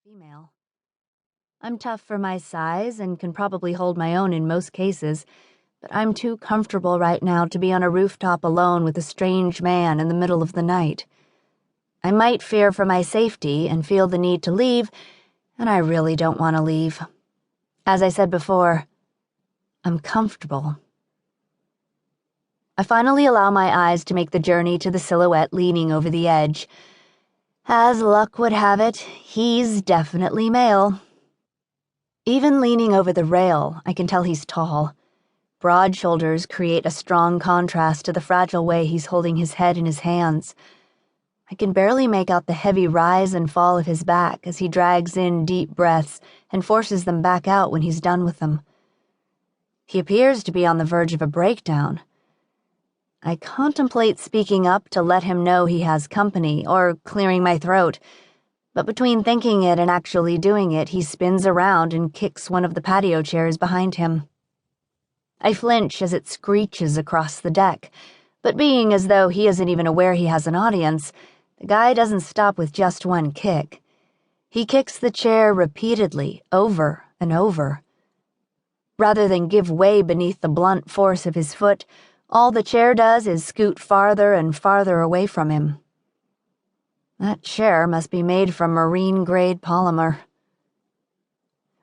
female. I'm tough for my size and can probably hold my own in most cases, but I'm too comfortable right now to be on a rooftop alone with a strange man in the middle of the night. I might fear for my safety and feel the need to leave, and I really don't want to leave. As I said before, I'm comfortable. I finally allow my eyes to make the journey to the silhouette leaning over the edge. As luck would have it, he's definitely male. Even leaning over the rail, I can tell he's tall. Broad shoulders create a strong contrast to the fragile way he's holding his head in his hands. I can barely make out the heavy rise and fall of his back as he drags in deep breaths and forces them back out when he's done with them. He appears to be on the verge of a breakdown. I contemplate speaking up to let him know he has company, or clearing my throat, but between thinking it and actually doing it, he spins around and kicks one of the patio chairs behind him. I flinch as it screeches across the deck, but being as though he isn't even aware he has an audience, the guy doesn't stop with just one kick. He kicks the chair repeatedly, over and over. Rather than give way beneath the blunt force of his foot, all the chair does is scoot farther and farther away from him. That chair must be made from marine-grade polymer.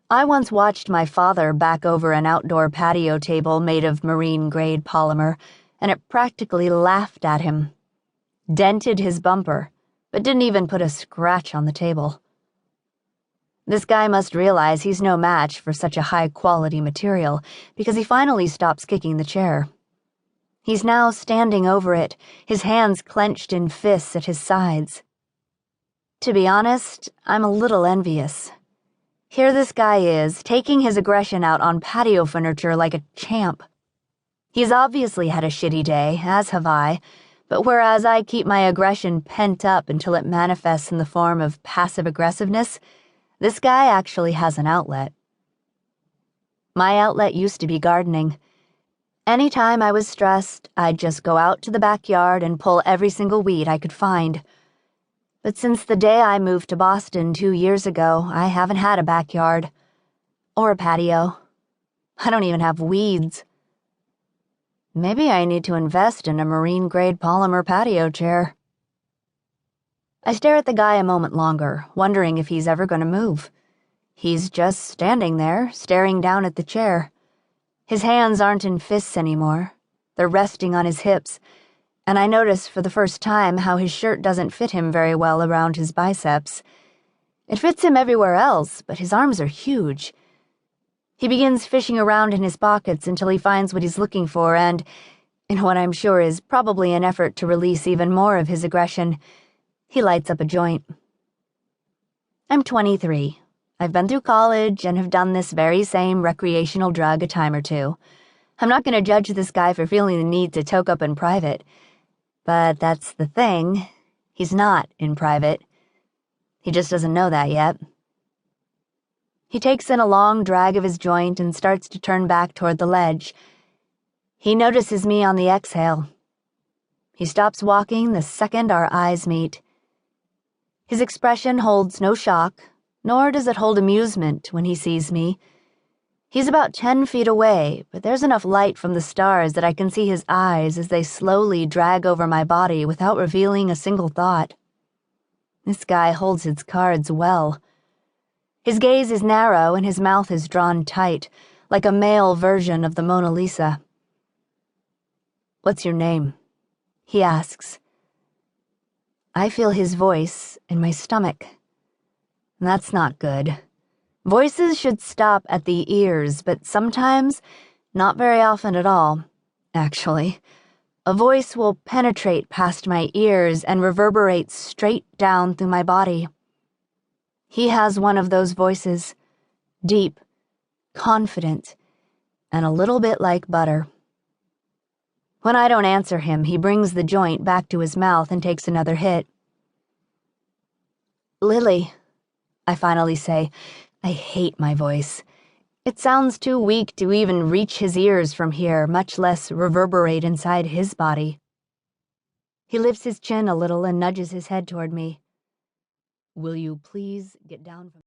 I once watched my father back over an outdoor patio table made of marine-grade polymer, and it practically laughed at him. Dented his bumper, but didn't even put a scratch on the table. This guy must realize he's no match for such a high-quality material, because he finally stops kicking the chair. He's now standing over it, his hands clenched in fists at his sides. To be honest, I'm a little envious. Here this guy is, taking his aggression out on patio furniture like a champ. He's obviously had a shitty day, as have I, but whereas I keep my aggression pent up until it manifests in the form of passive aggressiveness, this guy actually has an outlet. My outlet used to be gardening. Anytime I was stressed, I'd just go out to the backyard and pull every single weed I could find. But since the day I moved to Boston 2 years ago, I haven't had a backyard. Or a patio. I don't even have weeds. Maybe I need to invest in a marine-grade polymer patio chair. I stare at the guy a moment longer, wondering if he's ever going to move. He's just standing there, staring down at the chair. His hands aren't in fists anymore. They're resting on his hips, and I notice for the first time how his shirt doesn't fit him very well around his biceps. It fits him everywhere else, but his arms are huge. He begins fishing around in his pockets until he finds what he's looking for and, in what I'm sure is probably an effort to release even more of his aggression, he lights up a joint. I'm 23. I've been through college and have done this very same recreational drug a time or two. I'm not going to judge this guy for feeling the need to toke up in private. But that's the thing. He's not in private. He just doesn't know that yet. He takes in a long drag of his joint and starts to turn back toward the ledge. He notices me on the exhale. He stops walking the second our eyes meet. His expression holds no shock, nor does it hold amusement when he sees me. He's about 10 feet away, but there's enough light from the stars that I can see his eyes as they slowly drag over my body without revealing a single thought. This guy holds his cards well. His gaze is narrow and his mouth is drawn tight, like a male version of the Mona Lisa. "What's your name?" he asks. I feel his voice in my stomach. That's not good. Voices should stop at the ears, but sometimes, not very often at all, actually, a voice will penetrate past my ears and reverberate straight down through my body. He has one of those voices, deep, confident, and a little bit like butter. When I don't answer him, he brings the joint back to his mouth and takes another hit. "Lily," I finally say. I hate my voice. It sounds too weak to even reach his ears from here, much less reverberate inside his body. He lifts his chin a little and nudges his head toward me. "Will you please get down from